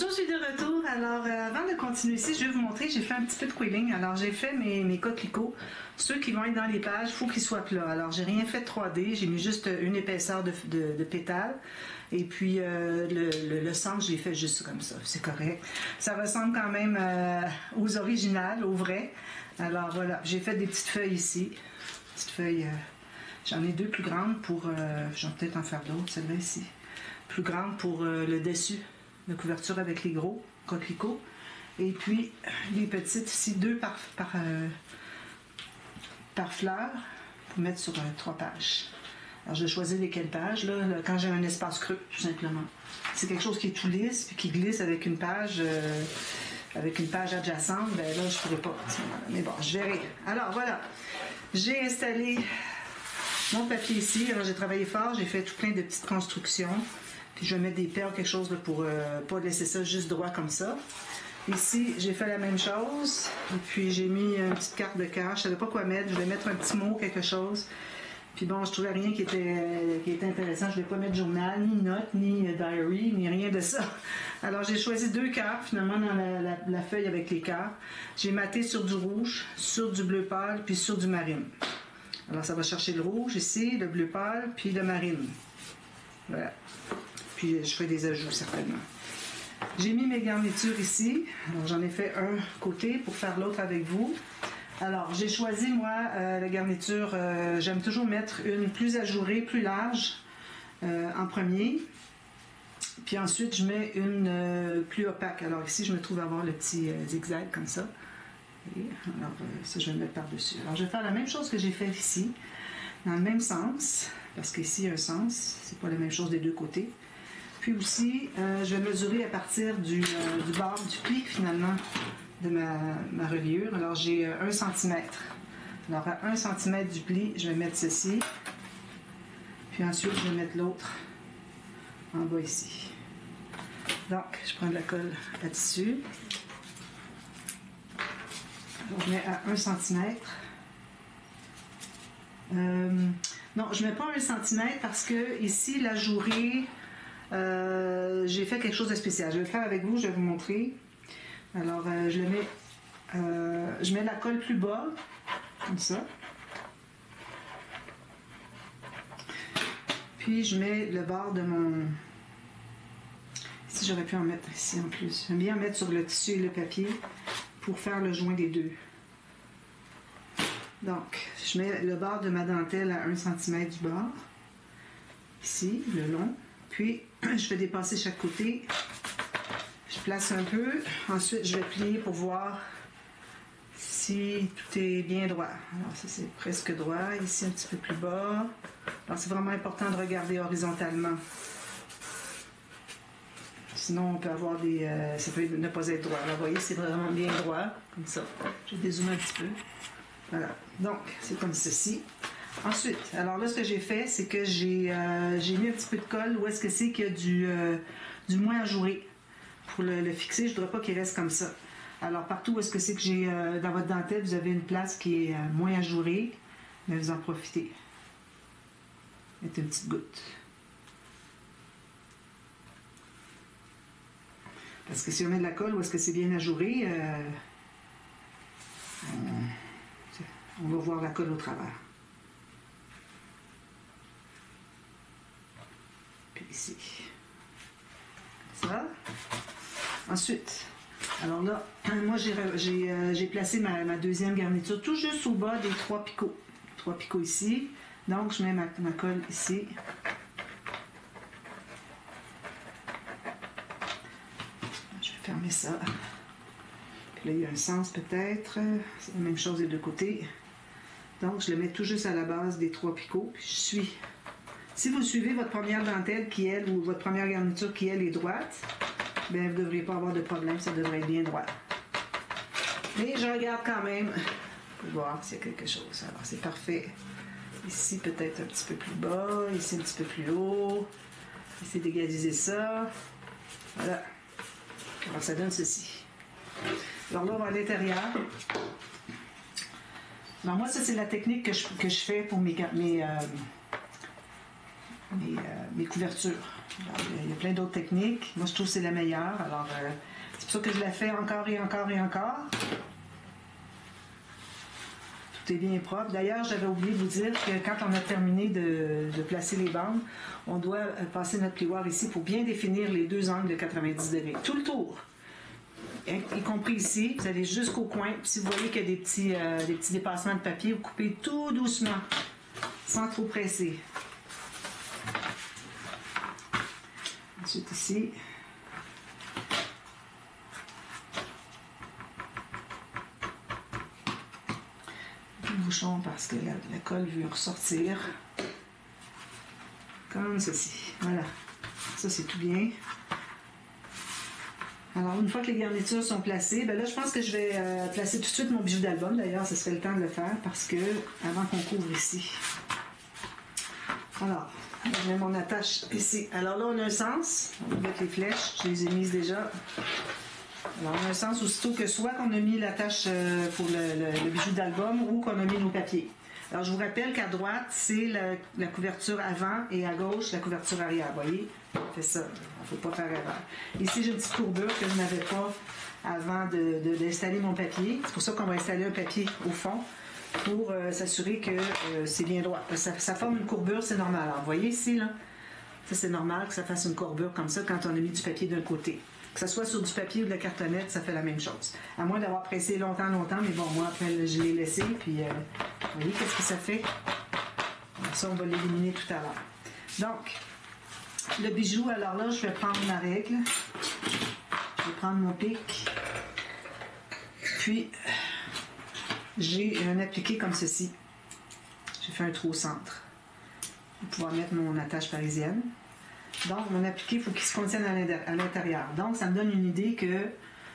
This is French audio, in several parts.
Bonjour, je suis de retour. Alors, avant de continuer ici, je vais vous montrer, j'ai fait un petit peu de quilling. Alors, j'ai fait mes coquelicots. Ceux qui vont être dans les pages, il faut qu'ils soient plats. Alors, j'ai rien fait de 3D, j'ai mis juste une épaisseur de pétales. Et puis, le centre, je l'ai fait juste comme ça, c'est correct. Ça ressemble quand même aux originales, aux vraies. Alors, voilà, j'ai fait des petites feuilles ici. Petites feuilles, j'en ai deux plus grandes pour, je vais peut-être en faire d'autres, celle-là ici. Plus grande pour le dessus de couverture avec les gros coquelicots. Et puis, les petites ici, deux par fleur, pour mettre sur 3 pages. Alors, je choisis lesquelles pages, là, quand j'ai un espace creux, tout simplement. C'est quelque chose qui est tout lisse, puis qui glisse avec une page adjacente, ben là, je ne pourrais pas. Mais bon, je verrai. Alors, voilà. J'ai installé mon papier ici. Alors, j'ai travaillé fort, j'ai fait tout plein de petites constructions. Puis je vais mettre des perles, quelque chose là, pour pas laisser ça juste droit comme ça. Ici, j'ai fait la même chose. Et puis j'ai mis une petite carte de cœur. Je ne savais pas quoi mettre. Je vais mettre un petit mot, quelque chose. Puis bon, je trouvais rien qui était intéressant. Je ne vais pas mettre journal, ni note, ni diary, ni rien de ça. Alors j'ai choisi 2 cœurs finalement dans la feuille avec les cœurs. J'ai maté sur du rouge, sur du bleu pâle, puis sur du marine. Alors ça va chercher le rouge ici, le bleu pâle, puis le marine. Voilà. Puis je fais des ajouts certainement. J'ai mis mes garnitures ici. Alors j'en ai fait un côté pour faire l'autre avec vous. Alors j'ai choisi moi la garniture, j'aime toujours mettre une plus ajourée, plus large en premier. Puis ensuite je mets une plus opaque. Alors ici je me trouve à avoir le petit zigzag comme ça. Et alors ça je vais le mettre par-dessus. Alors je vais faire la même chose que j'ai fait ici, dans le même sens, parce qu'ici il y a un sens, c'est pas la même chose des deux côtés. Puis aussi, je vais mesurer à partir du bord du pli, finalement, de ma reliure. Alors, j'ai 1 cm. Alors, à 1 cm du pli, je vais mettre ceci. Puis ensuite, je vais mettre l'autre en bas ici. Donc, je prends de la colle à tissu. Alors, je mets à 1 cm. Non, je ne mets pas 1 cm parce que ici, la jourée... j'ai fait quelque chose de spécial. Je vais le faire avec vous, je vais vous montrer. Alors, je mets la colle plus bas, comme ça. Puis, je mets le bord de mon... Ici, j'aurais pu en mettre ici en plus. J'aime bien en mettre sur le tissu et le papier pour faire le joint des deux. Donc, je mets le bord de ma dentelle à 1 cm du bord. Ici, le long. Puis, je fais dépasser chaque côté. Je place un peu. Ensuite, je vais plier pour voir si tout est bien droit. Alors, ça, c'est presque droit. Ici, un petit peu plus bas. Alors, c'est vraiment important de regarder horizontalement. Sinon, on peut avoir des... ça peut ne pas être droit. Alors, vous voyez, c'est vraiment bien droit. Comme ça. Je vais dézoomer un petit peu. Voilà. Donc, c'est comme ceci. Ensuite, alors là, ce que j'ai fait, c'est que j'ai mis un petit peu de colle où est-ce que c'est qu'il y a du moins ajouré. Pour le fixer, je ne voudrais pas qu'il reste comme ça. Alors, partout où est-ce que c'est que j'ai, dans votre dentelle, vous avez une place qui est moins ajourée, mais vous en profitez. Mettez une petite goutte. Parce que si on met de la colle où est-ce que c'est bien ajouré, on va voir la colle au travers. Ici. Ça. Ensuite, alors là, moi j'ai placé ma deuxième garniture tout juste au bas des 3 picots. 3 picots ici. Donc, je mets ma colle ici. Je vais fermer ça. Puis là, il y a un sens peut-être. C'est la même chose des deux côtés. Donc, je le mets tout juste à la base des 3 picots. Puis je suis... Si vous suivez votre première dentelle qui, elle, ou votre première garniture qui, elle, est droite, bien, vous ne devriez pas avoir de problème, ça devrait être bien droit. Mais je regarde quand même pour voir s'il y a quelque chose. Alors, c'est parfait. Ici, peut-être un petit peu plus bas, ici, un petit peu plus haut. Essayez d'égaliser ça. Voilà. Alors, ça donne ceci. Alors là, on va à l'intérieur. Alors, moi, ça, c'est la technique que je fais pour mes couvertures. Alors, il y a plein d'autres techniques. Moi, je trouve que c'est la meilleure. Alors, c'est pour ça que je la fais encore et encore et encore. Tout est bien propre. D'ailleurs, j'avais oublié de vous dire que quand on a terminé de placer les bandes, on doit passer notre plioir ici pour bien définir les deux angles de 90 degrés. Tout le tour. Y compris ici, vous allez jusqu'au coin. Puis si vous voyez qu'il y a des petits dépassements de papier, vous coupez tout doucement, sans trop presser. Ensuite ici. Le bouchon parce que la colle veut ressortir. Comme ceci. Voilà. Ça, c'est tout bien. Alors, une fois que les garnitures sont placées, ben là, je pense que je vais placer tout de suite mon bijou d'album. D'ailleurs, ce serait le temps de le faire parce que, avant qu'on couvre ici. Alors, je mets mon attache ici. Alors là, on a un sens. On va mettre les flèches. Je les ai mises déjà. Alors, on a un sens aussitôt que soit qu'on a mis l'attache pour le bijou d'album ou qu'on a mis nos papiers. Alors, je vous rappelle qu'à droite, c'est la couverture avant et à gauche, la couverture arrière. Vous voyez? On fait ça. Il ne faut pas faire erreur. Ici, j'ai une petite courbure que je n'avais pas avant d'installer mon papier. C'est pour ça qu'on va installer un papier au fond pour s'assurer que c'est bien droit. Ça forme une courbure, c'est normal. Alors, vous voyez ici, là? Ça, c'est normal que ça fasse une courbure comme ça quand on a mis du papier d'un côté. Que ce soit sur du papier ou de la cartonnette, ça fait la même chose. À moins d'avoir pressé longtemps, mais bon, moi, après, je l'ai laissé, puis vous voyez qu'est-ce que ça fait? Alors, ça, on va l'éliminer tout à l'heure. Donc, le bijou, alors là, je vais prendre ma règle. Je vais prendre mon pic. Puis, j'ai un appliqué comme ceci. J'ai fait un trou au centre pour pouvoir mettre mon attache parisienne. Donc, mon appliqué, il faut qu'il se contienne à l'intérieur. Donc, ça me donne une idée que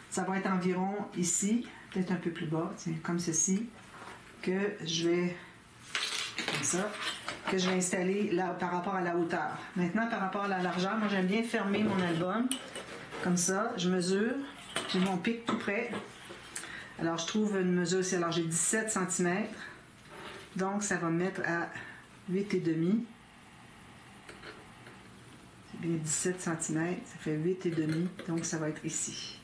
ça va être environ ici, peut-être un peu plus bas, tiens, comme ceci, que je vais, comme ça, que je vais installer là, par rapport à la hauteur. Maintenant, par rapport à la largeur, moi, j'aime bien fermer mon album, comme ça, je mesure, j'ai mon pic tout près. Alors, je trouve une mesure ici, alors j'ai 17 cm, donc ça va me mettre à 8,5. Bien 17 cm, ça fait 8,5, donc ça va être ici.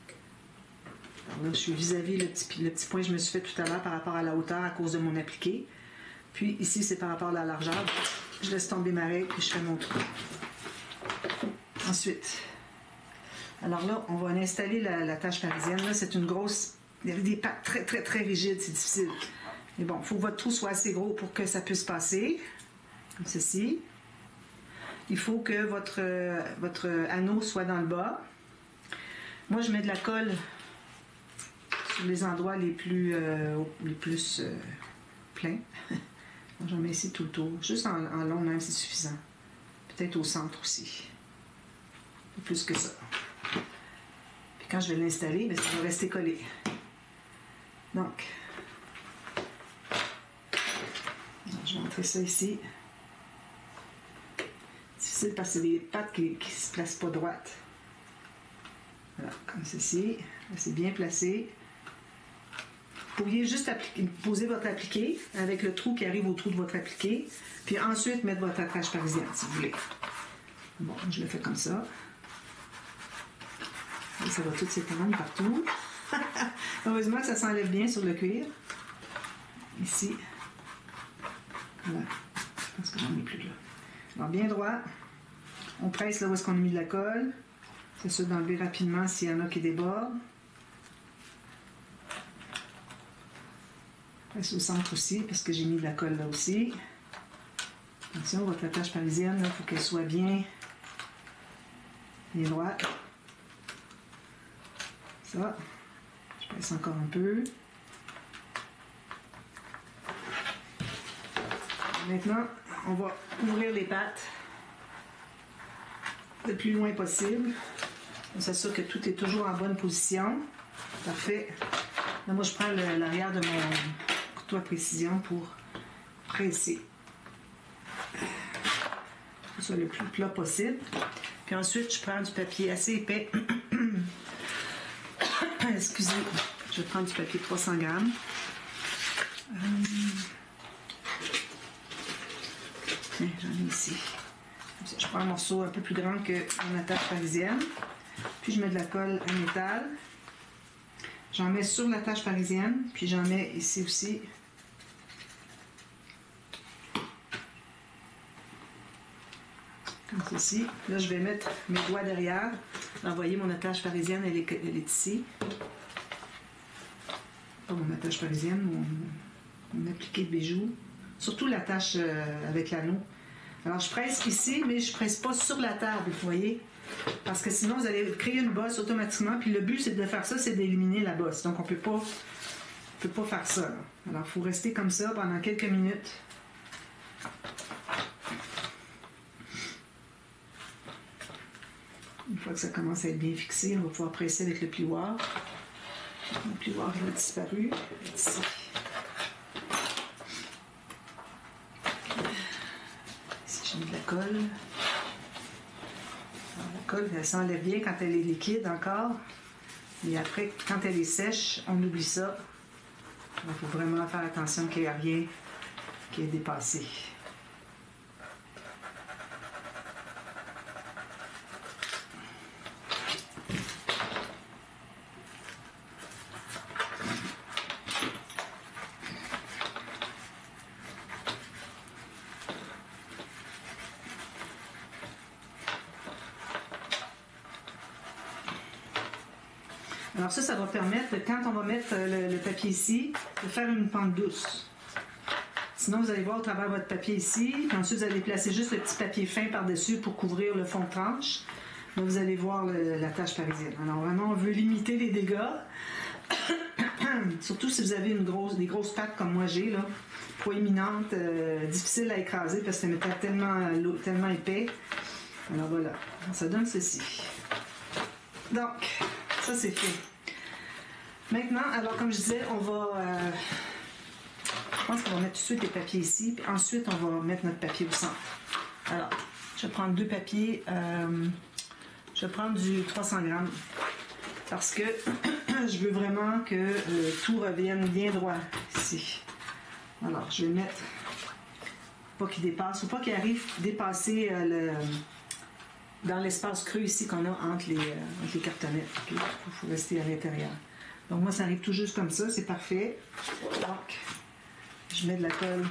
Alors là, je suis vis-à-vis le petit point que je me suis fait tout à l'heure par rapport à la hauteur à cause de mon appliqué. Puis ici, c'est par rapport à la largeur. Je laisse tomber ma règle et je fais mon trou. Ensuite, alors là, on va installer la tâche parisienne. Là, c'est une grosse... Il y a des pattes très, très, très rigides, c'est difficile. Mais bon, il faut que votre trou soit assez gros pour que ça puisse passer, comme ceci. Il faut que votre anneau soit dans le bas. Moi, je mets de la colle sur les endroits les plus pleins. J'en mets ici tout le tour. Juste en long même, c'est suffisant. Peut-être au centre aussi. Pas plus que ça. Puis quand je vais l'installer, bien, ça va rester collé. Donc, je vais entrer ça ici. Difficile parce que c'est des pattes qui ne se placent pas droites. Voilà, comme ceci. Là, c'est bien placé. Vous pourriez juste poser votre appliqué avec le trou qui arrive au trou de votre appliqué, puis ensuite mettre votre attache parisienne, si vous voulez. Bon, je le fais comme ça. Et ça va tout s'étendre partout. Heureusement que ça s'enlève bien sur le cuir. Ici. Voilà. Je pense qu'on n'est plus là. Alors, bien droit. On presse là où est-ce qu'on a mis de la colle. C'est sûr d'enlever rapidement s'il y en a qui débordent. Presse au centre aussi, parce que j'ai mis de la colle là aussi. Attention, votre attache parisienne, il faut qu'elle soit bien droite. Ça. Je presse encore un peu. Maintenant, on va ouvrir les pattes le plus loin possible. On s'assure que tout est toujours en bonne position. Parfait. Là, moi, je prends l'arrière de mon couteau à précision pour presser. Que ce soit le plus plat possible. Puis ensuite, je prends du papier assez épais. Excusez, je vais prendre du papier 300 grammes. Tiens, j'en ai ici. Je prends un morceau un peu plus grand que mon attache parisienne. Puis je mets de la colle à métal. J'en mets sur l'attache parisienne. Puis j'en mets ici aussi. Comme ceci. Là, je vais mettre mes doigts derrière. Vous voyez, mon attache parisienne, elle est ici. Pas mon attache parisienne, mon appliqué de bijoux. Surtout l'attache avec l'anneau. Alors, je presse ici, mais je ne presse pas sur la table, vous voyez? Parce que sinon, vous allez créer une bosse automatiquement. Puis le but, c'est de faire ça, c'est d'éliminer la bosse. Donc, on ne peut pas faire ça. Là. Alors, il faut rester comme ça pendant quelques minutes. Une fois que ça commence à être bien fixé, on va pouvoir presser avec le plioir. Le plioir, il a disparu. Ici. Ici, j'ai mis de la colle. Alors, la colle, elle s'enlève bien quand elle est liquide encore. Et après, quand elle est sèche, on oublie ça. Il faut vraiment faire attention qu'il n'y ait rien qui est dépassé. Alors ça va permettre, quand on va mettre le papier ici, de faire une pente douce. Sinon, vous allez voir au travers de votre papier ici, puis ensuite vous allez placer juste le petit papier fin par-dessus pour couvrir le fond de tranche. Là, vous allez voir la tache parisienne. Alors vraiment, on veut limiter les dégâts. Surtout si vous avez des grosses pattes comme moi j'ai, là, proéminentes, difficiles à écraser parce que c'est un métal tellement épais. Alors voilà, ça donne ceci. Donc, ça c'est fait. Maintenant, alors comme je disais, on va... je pense qu'on va mettre tout de suite les papiers ici, puis ensuite on va mettre notre papier au centre. Alors, je vais prendre deux papiers. Je vais prendre du 300 grammes parce que je veux vraiment que tout revienne bien droit ici. Alors, je vais mettre... Pas qu'il dépasse, faut pas qu'il arrive dépasser dans l'espace creux ici qu'on a entre les cartonnettes. Okay? Il faut rester à l'intérieur. Donc moi, ça arrive tout juste comme ça, c'est parfait. Donc, je mets de la colle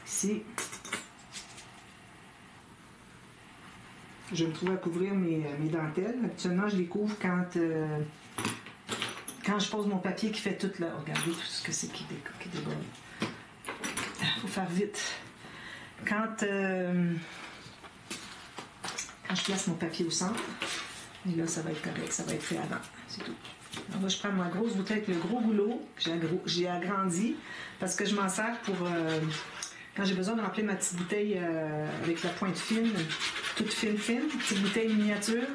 ici. Je vais me trouver à couvrir mes dentelles. Habituellement, je les couvre quand je pose mon papier qui fait tout là. Regardez tout ce que c'est qui déborde. Il faut faire vite. Quand je place mon papier au centre, et là, ça va être correct, ça va être fait avant. C'est tout. Alors là, je prends ma grosse bouteille avec le gros goulot que j'ai agrandi parce que je m'en sers pour quand j'ai besoin de remplir ma petite bouteille avec la pointe fine, toute fine, petite bouteille miniature.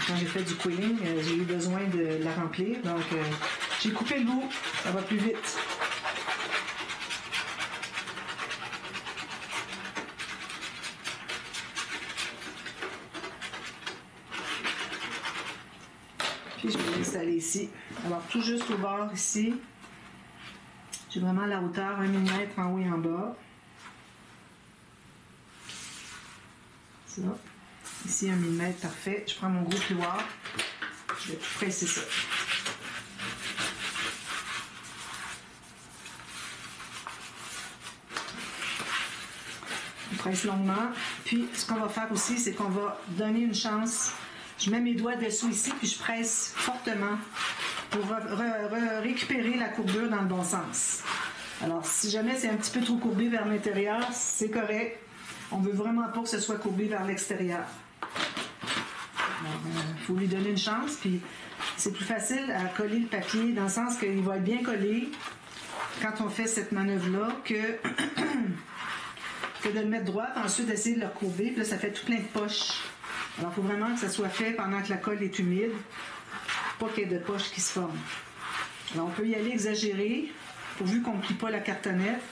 Quand j'ai fait du quilling, j'ai eu besoin de la remplir. Donc, j'ai coupé le bout, ça va plus vite. Puis je vais l'installer ici. Alors, tout juste au bord ici, j'ai vraiment la hauteur 1 mm en haut et en bas. Ça. Ici, 1 mm, parfait. Je prends mon gros plioir. Je vais presser ça. On presse longuement. Puis, ce qu'on va faire aussi, c'est qu'on va donner une chance. Je mets mes doigts dessous ici, puis je presse fortement pour récupérer la courbure dans le bon sens. Alors, si jamais c'est un petit peu trop courbé vers l'intérieur, c'est correct. On ne veut vraiment pas que ce soit courbé vers l'extérieur. Il faut lui donner une chance, puis c'est plus facile à coller le papier dans le sens qu'il va être bien collé quand on fait cette manœuvre-là que de le mettre droit, puis ensuite d'essayer de le courber, puis là, ça fait tout plein de poches. Alors, il faut vraiment que ça soit fait pendant que la colle est humide, pas qu'il y ait de poches qui se forment. Alors, on peut y aller exagérer, pourvu qu'on ne plie pas la cartonnette.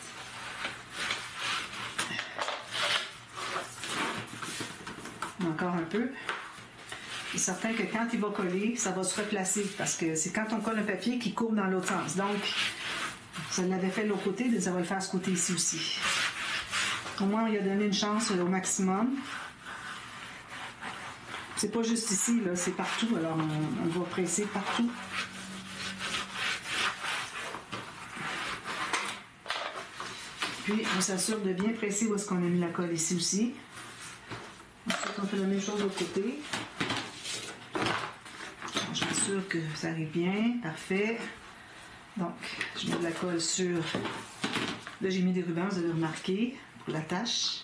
Encore un peu. Il est certain que quand il va coller, ça va se replacer, parce que c'est quand on colle un papier qui courbe dans l'autre sens. Donc, ça l'avait fait de l'autre côté, mais ça va le faire ce côté ici aussi. Au moins, on lui a donné une chance au maximum. C'est pas juste ici, là, c'est partout. Alors, on va presser partout. Puis, on s'assure de bien presser où est-ce qu'on a mis la colle ici aussi. Ensuite, on fait la même chose de l'autre côté. Je m'assure que ça arrive bien. Parfait. Donc, je mets de la colle sur... Là, j'ai mis des rubans, vous avez remarqué, pour la tâche.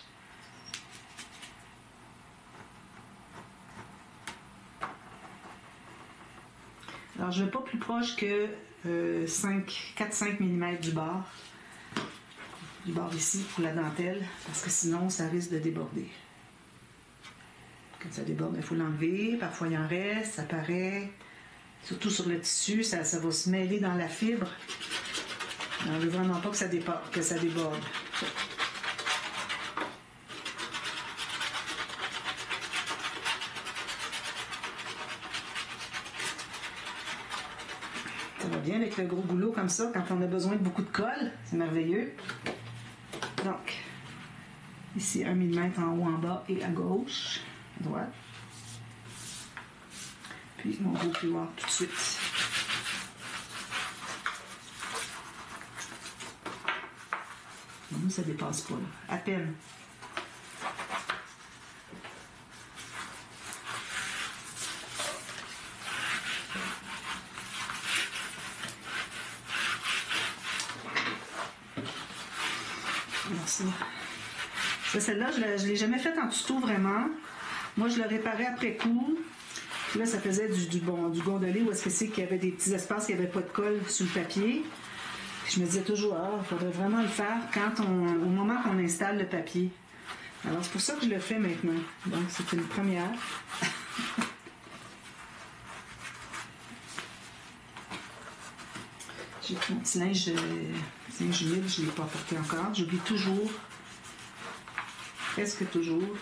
Alors, je ne vais pas plus proche que 4-5 mm du bord ici pour la dentelle, parce que sinon, ça risque de déborder. Quand ça déborde, il faut l'enlever. Parfois, il en reste, ça paraît. Surtout sur le tissu, ça va se mêler dans la fibre. On ne veut vraiment pas que ça déborde. Ça va bien avec le gros goulot comme ça, quand on a besoin de beaucoup de colle. C'est merveilleux. Donc, ici, 1 mm en haut, en bas et à gauche, à droite. Puis, mon gros plioir tout de suite. Nous, ça ne dépasse pas, là. À peine. Merci. Ça, celle-là, je ne l'ai jamais faite en tuto vraiment. Moi, je l'ai réparée après coup. Puis là, ça faisait du gondolé où est-ce que c'est qu'il y avait des petits espaces, qu'il n'y avait pas de colle sur le papier. Puis je me disais toujours, il faudrait vraiment le faire au moment qu'on installe le papier. Alors, c'est pour ça que je le fais maintenant. Donc, c'est une première. J'ai mon petit linge humide, je ne l'ai pas apporté encore. J'oublie toujours, presque toujours.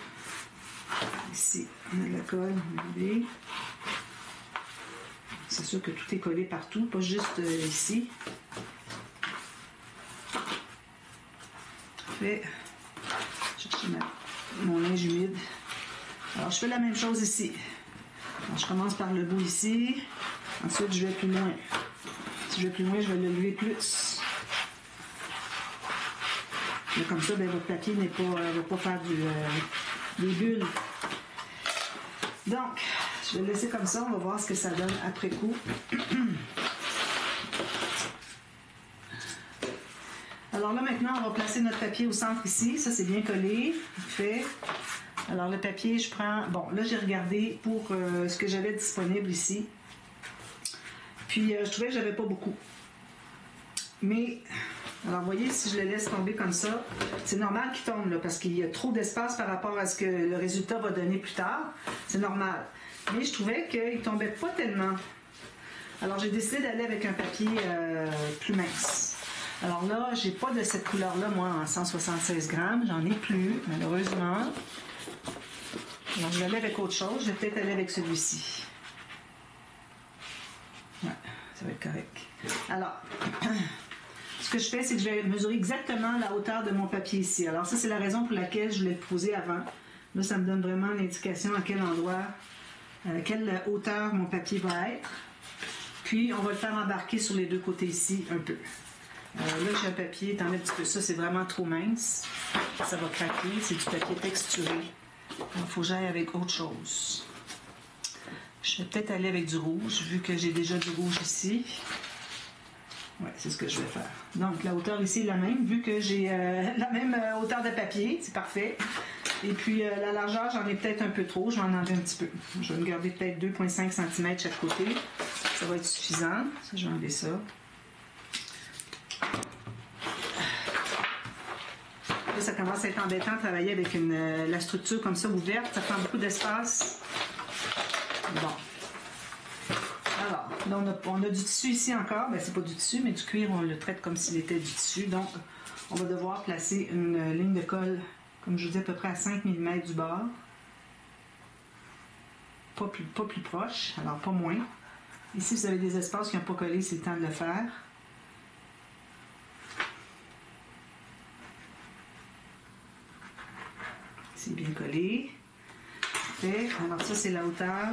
Ici, on a de la colle, on a oublié. C'est sûr que tout est collé partout, pas juste ici. Parfait. Chercher mon linge humide. Alors, je fais la même chose ici. Alors, je commence par le bout ici. Ensuite, je vais plus loin. Si je vais plus loin, je vais le lever plus. Mais comme ça, ben, votre papier ne va pas faire des bulles. Donc, je vais le laisser comme ça. On va voir ce que ça donne après coup. Alors là, maintenant, on va placer notre papier au centre ici. Ça, c'est bien collé. Fait. Alors, le papier, je prends... Bon, là, j'ai regardé pour ce que j'avais disponible ici. Puis, je trouvais que j'avais pas beaucoup. Mais, alors, vous voyez, si je le laisse tomber comme ça, c'est normal qu'il tombe, là, parce qu'il y a trop d'espace par rapport à ce que le résultat va donner plus tard. C'est normal. Mais je trouvais qu'il tombait pas tellement. Alors, j'ai décidé d'aller avec un papier plus mince. Alors là, j'ai pas de cette couleur-là, moi, en 176 grammes. J'en ai plus, malheureusement. Alors, je vais aller avec autre chose. Je vais peut-être aller avec celui-ci. Ouais, ça va être correct. Alors, ce que je fais, c'est que je vais mesurer exactement la hauteur de mon papier ici. Alors, ça, c'est la raison pour laquelle je l'ai posé avant. Là, ça me donne vraiment l'indication à quel endroit, quelle hauteur mon papier va être. Puis, on va le faire embarquer sur les deux côtés ici un peu. Là, j'ai un papier, t'en mets un petit peu ça, c'est vraiment trop mince. Ça va craquer, c'est du papier texturé. Il faut que j'aille avec autre chose. Je vais peut-être aller avec du rouge, vu que j'ai déjà du rouge ici. Oui, c'est ce que je vais faire. Donc, la hauteur ici est la même, vu que j'ai la même hauteur de papier, c'est parfait. Et puis, la largeur, j'en ai peut-être un peu trop, je vais en enlever un petit peu. Je vais me garder peut-être 2,5 cm chaque côté. Ça va être suffisant. Ça, je vais enlever ça. Là, ça commence à être embêtant de travailler avec la structure comme ça ouverte. Ça prend beaucoup d'espace. Bon. Alors, là, on a du tissu ici encore. Ben, c'est pas du tissu, mais du cuir, on le traite comme s'il était du tissu. Donc, on va devoir placer une ligne de colle, comme je vous dis, à peu près à 5 mm du bord. Pas plus proche, alors pas moins. Ici, vous avez des espaces qui n'ont pas collé, c'est le temps de le faire. C'est bien collé. Parfait. Alors ça, c'est la hauteur.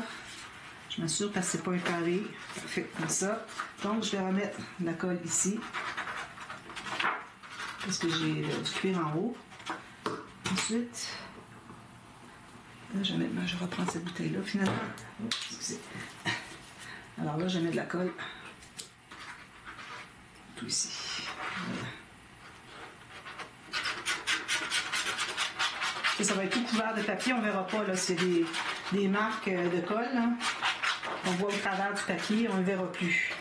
Je m'assure parce que c'est pas un carré. Parfait, comme ça. Donc, je vais remettre la colle ici. Parce que j'ai du cuir en haut. Ensuite, là, je vais reprendre cette bouteille-là finalement. Oh, excusez. Alors là, je vais mettre de la colle. Tout ici. Voilà. Ça va être tout couvert de papier. On ne verra pas là, c'est des marques de colle. Là. On voit au travers du papier, on ne le verra plus.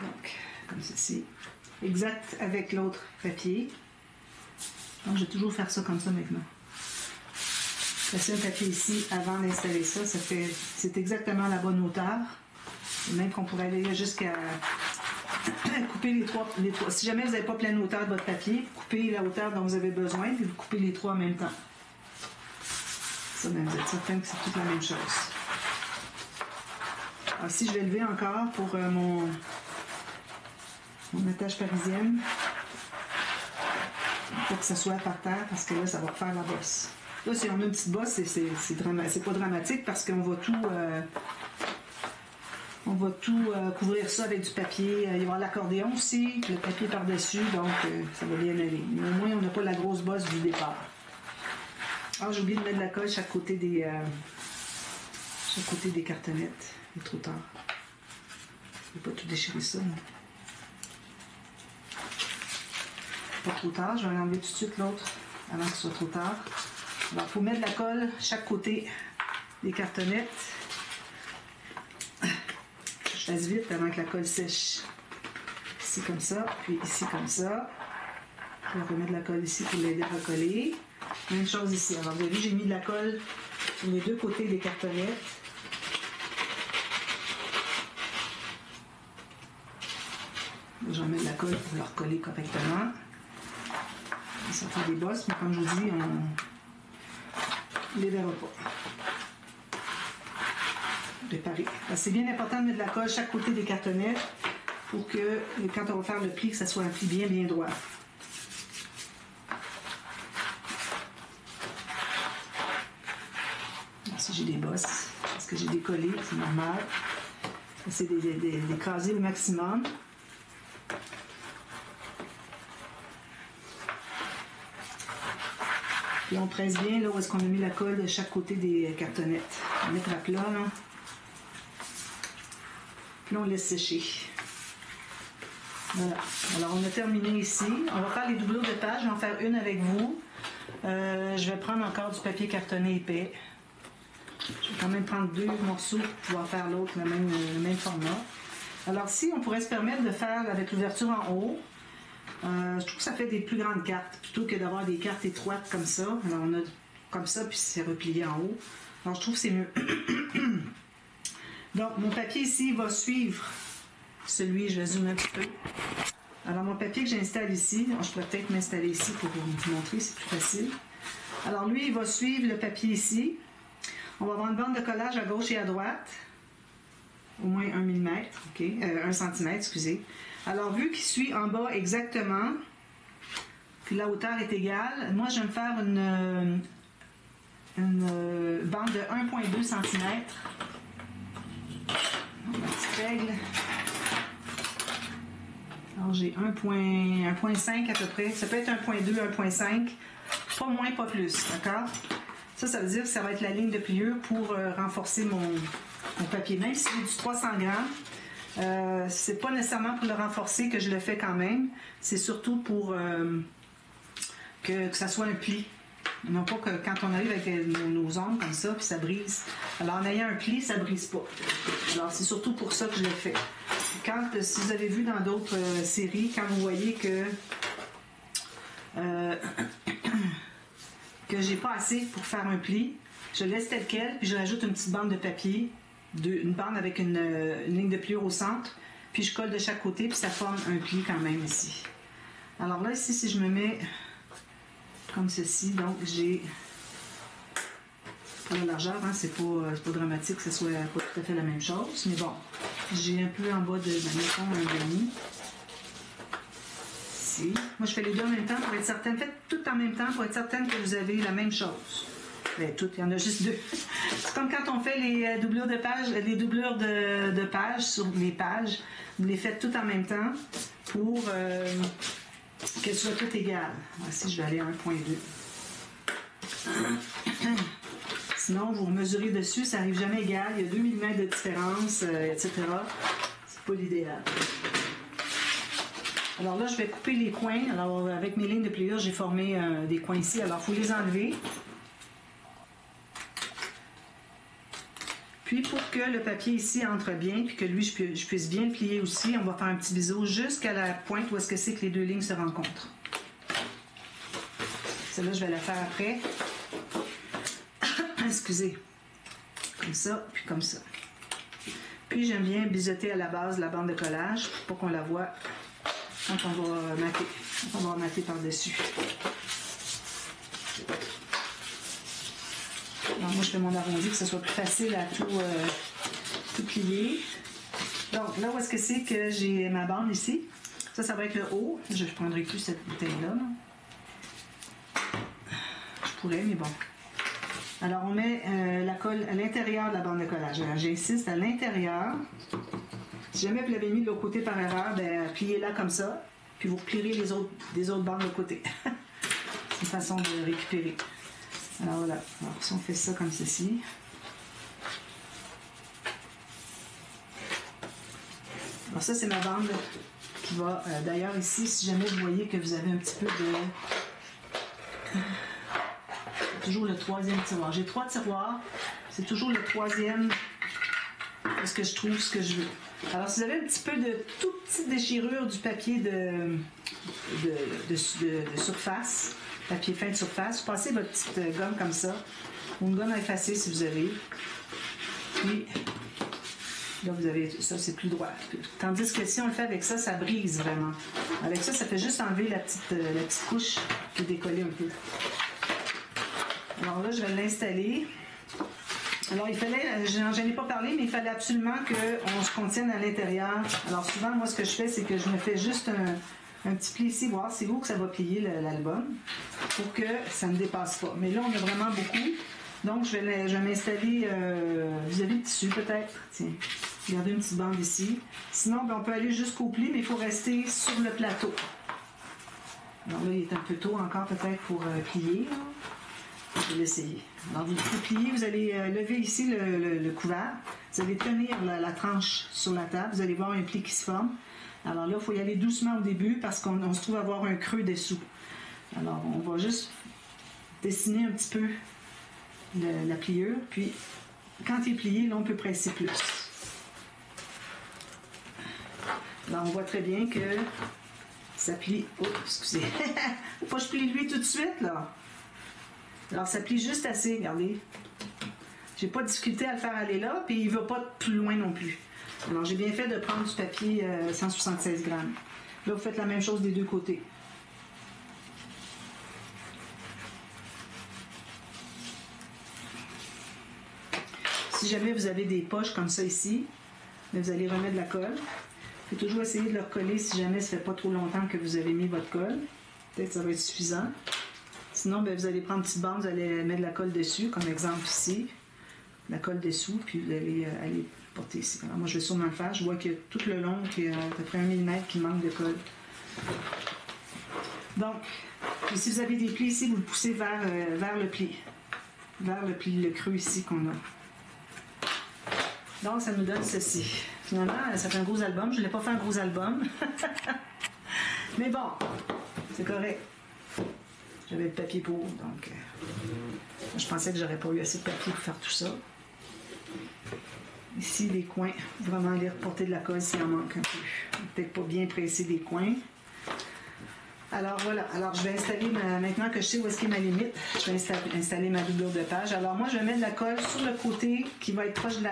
Donc, comme ceci. Exact avec l'autre papier. Donc, je vais toujours faire ça comme ça maintenant. Passer un papier ici avant d'installer ça, c'est exactement la bonne hauteur. Même qu'on pourrait aller jusqu'à couper les trois. Si jamais vous n'avez pas pleine hauteur de votre papier, coupez la hauteur dont vous avez besoin, puis vous coupez les trois en même temps. Ça, même, vous êtes certain que c'est toute la même chose. Alors, si je vais lever encore pour mon attache parisienne, pour que ça soit par terre, parce que là, ça va refaire la bosse. Là, si on a une petite bosse, c'est pas dramatique parce qu'on va tout... On va tout couvrir ça avec du papier. Il va y avoir l'accordéon aussi, le papier par-dessus, donc ça va bien aller. Mais au moins, on n'a pas la grosse bosse du départ. Ah, j'ai oublié de mettre de la colle chaque côté des cartonnettes. Il est trop tard. Je ne vais pas tout déchirer ça. Mais... pas trop tard. Je vais enlever tout de suite l'autre avant que ce soit trop tard. Alors, il faut mettre de la colle chaque côté des cartonnettes. Je fasse vite avant que la colle sèche. Ici comme ça, puis ici comme ça. Je vais remettre de la colle ici pour l'aider à recoller. Même chose ici. Alors vous avez vu, j'ai mis de la colle sur les deux côtés des cartonnettes. Je remets de la colle pour le recoller correctement. Ça fait des bosses, mais comme je vous dis, on ne les verra pas. Réparer. C'est bien important de mettre de la colle chaque côté des cartonnettes pour que quand on va faire le pli, que ça soit un pli bien droit. Alors, si j'ai des bosses, parce que j'ai décollé, c'est normal. C'est d'écraser au maximum. Puis on presse bien là où est-ce qu'on a mis la colle de chaque côté des cartonnettes. On va mettre à plat là. Puis là, on laisse sécher. Voilà. Alors, on a terminé ici. On va faire les doublures de pages. Je vais en faire une avec vous. Je vais prendre encore du papier cartonné épais. Je vais quand même prendre 2 morceaux pour pouvoir faire l'autre, le même format. Alors, si on pourrait se permettre de faire avec l'ouverture en haut, je trouve que ça fait des plus grandes cartes, plutôt que d'avoir des cartes étroites comme ça. Alors, on a comme ça, puis c'est replié en haut. Alors, je trouve que c'est mieux. Donc, mon papier ici va suivre celui, je vais zoomer un petit peu. Alors, mon papier que j'installe ici, je pourrais peut-être m'installer ici pour vous montrer, c'est plus facile. Alors, lui, il va suivre le papier ici. On va avoir une bande de collage à gauche et à droite, au moins 1 mm, ok, 1 cm, excusez. Alors, vu qu'il suit en bas exactement, puis la hauteur est égale, moi, je vais me faire une bande de 1,2 cm. Ma petite règle. Alors j'ai 1,5 à peu près. Ça peut être 1,2, 1,5. Pas moins, pas plus. D'accord? Ça veut dire que ça va être la ligne de pliure pour renforcer mon papier. Même si j'ai du 300 grammes, c'est pas nécessairement pour le renforcer que je le fais quand même. C'est surtout pour que ça soit un pli. Non pas que quand on arrive avec nos ongles comme ça, puis ça brise. Alors en ayant un pli, ça brise pas. Alors c'est surtout pour ça que je le fais. Si vous avez vu dans d'autres séries, quand vous voyez que j'ai pas assez pour faire un pli, je laisse tel quel, puis je rajoute une petite bande de papier, une bande avec une ligne de pliure au centre, puis je colle de chaque côté, puis ça forme un pli quand même ici. Alors là, ici, si je me mets comme ceci, donc j'ai la largeur, hein, c'est pas dramatique que ce soit pas tout à fait la même chose, mais bon, j'ai un peu en bas de, mettons, un demi. ici. Moi, je fais les deux en même temps pour être certaine. Faites tout en même temps pour être certaine que vous avez la même chose. Bien, tout, il y en a juste deux. C'est comme quand on fait les doublures de pages, les doublures de pages sur les pages. Vous les faites tout en même temps pour qu'elles soient toutes égales. Ici, je vais aller à 1.2. Sinon, vous mesurez dessus, ça n'arrive jamais égal. Il y a 2 mm de différence, etc. C'est pas l'idéal. Alors là, je vais couper les coins. Alors, avec mes lignes de pliure, j'ai formé des coins ici. Alors, il faut les enlever. Puis, pour que le papier ici entre bien, puis que lui, je puisse bien le plier aussi, on va faire un petit biseau jusqu'à la pointe où est-ce que c'est que les deux lignes se rencontrent. Celle-là, je vais la faire après. Excusez. Comme ça, puis comme ça. Puis, j'aime bien biseauter à la base la bande de collage pour qu'on la voit quand on va mater. On va mater par-dessus. Alors, moi, je fais mon arrondi, que ce soit plus facile à tout plier. Donc, là, où est-ce que c'est que j'ai ma bande ici? Ça va être le haut. Je ne prendrai plus cette bouteille-là. Je pourrais, mais bon. Alors, on met la colle à l'intérieur de la bande de collage. Alors, j'insiste à l'intérieur. Si jamais vous l'avez mis de l'autre côté par erreur, ben, pliez-la comme ça, puis vous replierez les autres bandes de l'autre côté. C'est une façon de récupérer. Alors voilà, alors, si on fait ça comme ceci. Alors ça, c'est ma bande qui va, d'ailleurs ici, si jamais vous voyez que vous avez un petit peu de... toujours le 3e tiroir. J'ai 3 tiroirs, c'est toujours le 3e parce que je trouve ce que je veux. Alors, si vous avez un petit peu de tout petite déchirure du papier de surface, papier fin de surface, vous passez votre petite gomme comme ça, ou une gomme à effacer si vous avez. Puis, là, vous avez ça, c'est plus droit. Tandis que si on le fait avec ça, ça brise vraiment. Avec ça, ça fait juste enlever la petite couche qui est décollée un peu. Alors là, je vais l'installer. Alors, il fallait, j'en ai pas parlé, mais il fallait absolument qu'on se contienne à l'intérieur. Alors, souvent, moi, ce que je fais, c'est que je me fais juste un petit pli ici, voir c'est où que ça va plier l'album, pour que ça ne dépasse pas. Mais là, on a vraiment beaucoup. Donc, je vais m'installer vis-à-vis le tissu, peut-être. Tiens, regardez une petite bande ici. Sinon, ben, on peut aller jusqu'au pli, mais il faut rester sur le plateau. Alors là, il est un peu tôt encore, peut-être, pour plier. Je vais l'essayer. Alors, vous pliez, vous allez lever ici le couvert. Vous allez tenir la tranche sur la table. Vous allez voir un pli qui se forme. Alors là, il faut y aller doucement au début parce qu'on se trouve avoir un creux dessous. Alors, on va juste dessiner un petit peu la pliure. Puis, quand il est plié, là, on peut presser plus. Alors, on voit très bien que ça plie. Oh, excusez. Faut pas que je plie lui tout de suite, là. Alors, ça plie juste assez, regardez. J'ai pas de difficulté à le faire aller là, puis il ne va pas plus loin non plus. Alors, j'ai bien fait de prendre du papier 176 grammes. Là, vous faites la même chose des deux côtés. Si jamais vous avez des poches comme ça ici, vous allez remettre de la colle. Il faut toujours essayer de le recoller si jamais ça ne fait pas trop longtemps que vous avez mis votre colle. Peut-être que ça va être suffisant. Sinon, bien, vous allez prendre une petite bande, vous allez mettre de la colle dessus, comme exemple ici. La colle dessous, puis vous allez aller porter ici. Alors, moi, je vais sûrement le faire. Je vois que tout le long, il y a à peu près 1 mm qui manque de colle. Donc, si vous avez des plis ici, vous le poussez vers le pli. Vers le pli, le creux ici qu'on a. Donc, ça nous donne ceci. Finalement, ça fait un gros album. Je ne l'ai pas fait un gros album. Mais bon, c'est correct. J'avais le papier pour, donc je pensais que j'aurais pas eu assez de papier pour faire tout ça. Ici, les coins, vraiment aller reporter de la colle s'il en manque un peu. Peut-être pas bien presser des coins. Alors voilà, alors je vais installer, maintenant que je sais où est-ce qu'est ma limite, je vais installer ma doublure de page. Alors moi, je vais mettre de la colle sur le côté qui va être proche de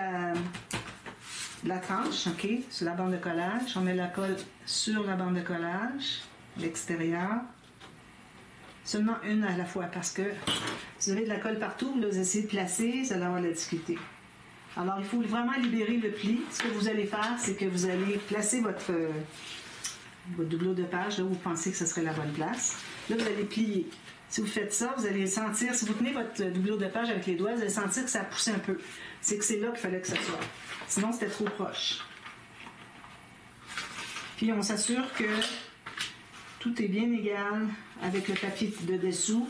la tranche, ok, sur la bande de collage. On met la colle sur la bande de collage, l'extérieur. Seulement une à la fois, parce que si vous avez de la colle partout, vous essayez de placer, ça va avoir de la difficulté. Alors, il faut vraiment libérer le pli. Ce que vous allez faire, c'est que vous allez placer votre doublure de page, là où vous pensez que ce serait la bonne place. Là, vous allez plier. Si vous faites ça, vous allez sentir, si vous tenez votre doublure de page avec les doigts, vous allez sentir que ça pousse un peu. C'est que c'est là qu'il fallait que ça soit. Sinon, c'était trop proche. Puis, on s'assure que tout est bien égal avec le papier de dessous.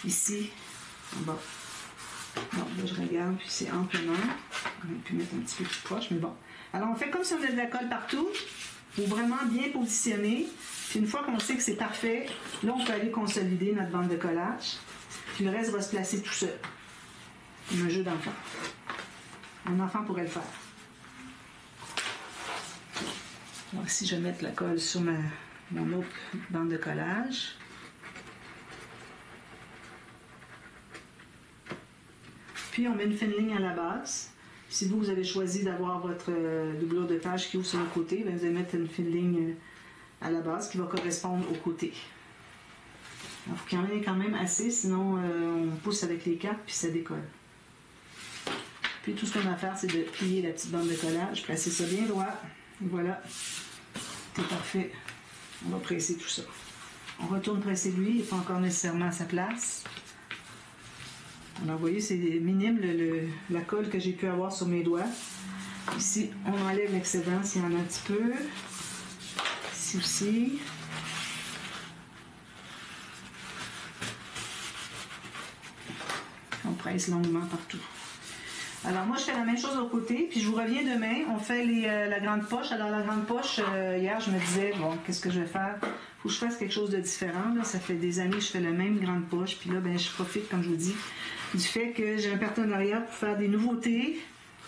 Ici, en bas. Bon, là, je regarde, puis c'est amplement. On aurait pu mettre un petit peu plus proche, mais bon. Alors, on fait comme si on avait de la colle partout. Il faut vraiment bien positionner. Puis une fois qu'on sait que c'est parfait, là, on peut aller consolider notre bande de collage. Puis le reste va se placer tout seul. Comme un jeu d'enfant. Un enfant pourrait le faire. Alors, si je vais mettre la colle sur mon autre bande de collage. Puis on met une fine ligne à la base. Si vous avez choisi d'avoir votre doublure de page qui ouvre sur le côté, bien, vous allez mettre une fine ligne à la base qui va correspondre au côté. Il faut qu'il y en ait quand même assez, sinon on pousse avec les cartes puis ça décolle. Puis tout ce qu'on a à faire, c'est de plier la petite bande de collage, placer ça bien droit. Et voilà, c'est parfait. On va presser tout ça. On retourne presser lui, il n'est pas encore nécessairement à sa place. Alors vous voyez, c'est minime la colle que j'ai pu avoir sur mes doigts. Ici, on enlève l'excédent s'il y en a un petit peu. Ici aussi. On presse longuement partout. Alors moi, je fais la même chose au côté, puis je vous reviens demain. On fait la grande poche. Alors la grande poche, hier, je me disais, bon, qu'est-ce que je vais faire? Faut que je fasse quelque chose de différent. Là. Ça fait des années que je fais la même grande poche. Puis là, ben, je profite, comme je vous dis, du fait que j'ai un partenariat pour faire des nouveautés.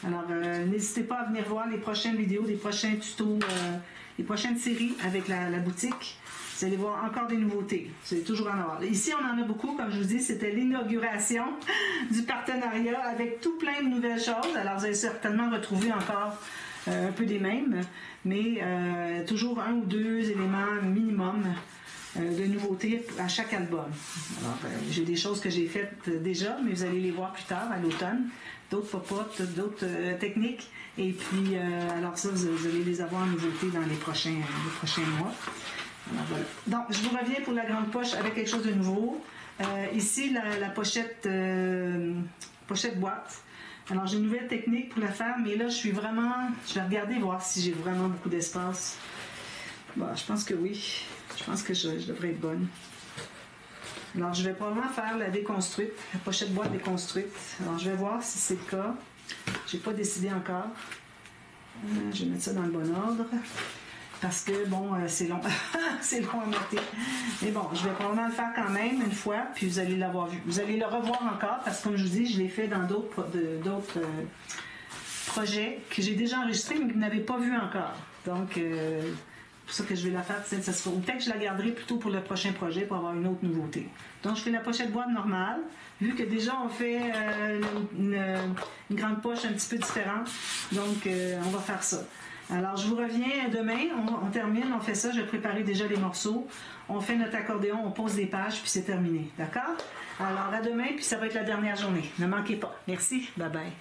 Alors, n'hésitez pas à venir voir les prochaines vidéos, les prochains tutos, les prochaines séries avec la boutique. Vous allez voir encore des nouveautés. C'est toujours en avoir. Ici, on en a beaucoup. Comme je vous dis, c'était l'inauguration du partenariat avec tout plein de nouvelles choses. Alors, vous allez certainement retrouver encore un peu des mêmes, mais toujours un ou deux éléments minimum de nouveautés à chaque album. Alors, j'ai des choses que j'ai faites déjà, mais vous allez les voir plus tard, à l'automne. D'autres pop-up, d'autres techniques. Et puis, alors ça, vous allez les avoir en nouveauté dans les prochains mois. Alors, voilà. Donc, je vous reviens pour la grande poche avec quelque chose de nouveau. Ici, la pochette boîte. Alors, j'ai une nouvelle technique pour la faire, mais là, je vais regarder, voir si j'ai vraiment beaucoup d'espace. Bon, je pense que oui. Je pense que je devrais être bonne. Alors, je vais probablement faire la déconstruite, la pochette boîte déconstruite. Alors, je vais voir si c'est le cas. Je n'ai pas décidé encore. Je vais mettre ça dans le bon ordre. Parce que, bon, c'est long. C'est long à mater. Mais bon, je vais probablement le faire quand même une fois, puis vous allez l'avoir vu. Vous allez le revoir encore, parce que comme je vous dis, je l'ai fait dans d'autres projets que j'ai déjà enregistrés, mais que vous n'avez pas vu encore. Donc, c'est pour ça que je vais la faire. Peut-être que je la garderai plutôt pour le prochain projet, pour avoir une autre nouveauté. Donc, je fais la pochette boîte normale. Vu que déjà, on fait une grande poche un petit peu différente. Donc, on va faire ça. Alors, je vous reviens demain, on termine, on fait ça, je vais préparer déjà les morceaux, on fait notre accordéon, on pose des pages, puis c'est terminé, d'accord? Alors, à demain, puis ça va être la dernière journée. Ne manquez pas. Merci, bye bye.